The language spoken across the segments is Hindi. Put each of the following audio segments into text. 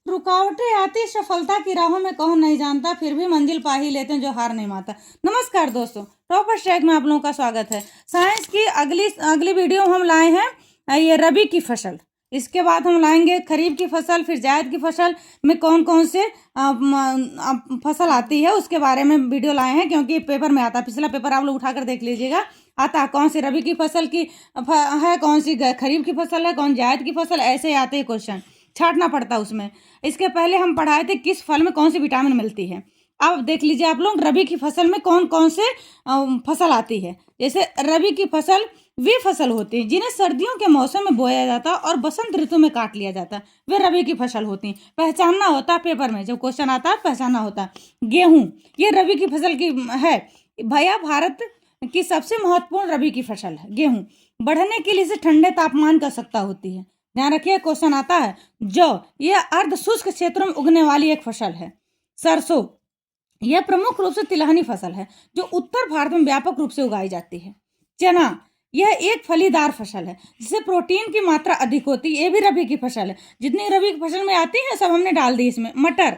रुकावटें आती सफलता की राहों में, कौन नहीं जानता, फिर भी मंजिल पा ही लेते हैं जो हार नहीं मानता। नमस्कार दोस्तों, टॉप ट्रैक में आप लोगों का स्वागत है। साइंस की अगली अगली वीडियो हम लाए हैं ये रबी की फसल। इसके बाद हम लाएंगे खरीफ की फसल, फिर जायद की फसल में कौन कौन से फसल आती है उसके बारे में वीडियो लाए हैं, क्योंकि पेपर में आता है। पिछला पेपर आप लोग उठाकर देख लीजिएगा, आता है कौन सी रबी की फसल की है, कौन सी खरीफ की फसल है, कौन जायद की फसल, ऐसे आते हैं क्वेश्चन, छांटना पड़ता उसमें। इसके पहले हम पढ़ाए थे किस फल में कौन सी विटामिन मिलती है। अब देख लीजिए आप लोग, रबी की फसल में कौन कौन से फसल आती है। जैसे रबी की फसल वे फसल होती हैं जिन्हें सर्दियों के मौसम में बोया जाता है और बसंत ऋतु में काट लिया जाता है, वे रबी की फसल होती हैं। पहचानना होता है, पेपर में जब क्वेश्चन आता है पहचानना होता है। गेहूं, ये रबी की फसल की है भैया, भारत की सबसे महत्वपूर्ण रबी की फसल है गेहूं। बढ़ने के लिए इसे ठंडे तापमान की आवश्यकता होती है। ध्यान रखिए, क्वेश्चन आता है। जौ, यह अर्ध शुष्क क्षेत्रों में उगने वाली एक फसल है। सरसों, यह प्रमुख रूप से तिलहनी फसल है जो उत्तर भारत में व्यापक रूप से उगाई जाती है। चना, यह एक फलीदार फसल है जिससे प्रोटीन की मात्रा अधिक होती है, यह भी रबी की फसल है। जितनी रबी की फसल में आती है सब हमने डाल दी इसमें। मटर,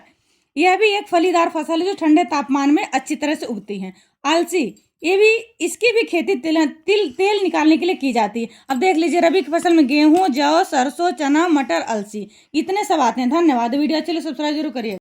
यह भी एक फलीदार फसल है जो ठंडे तापमान में अच्छी तरह से उगती है। अलसी, ये भी, इसकी भी खेती तेल निकालने के लिए की जाती है। अब देख लीजिए, रबी की फसल में गेहूं, जौ, सरसों, चना, मटर, अलसी, इतने सब आते हैं। धन्यवाद। वीडियो अच्छी लगे सब्सक्राइब जरूर करिए।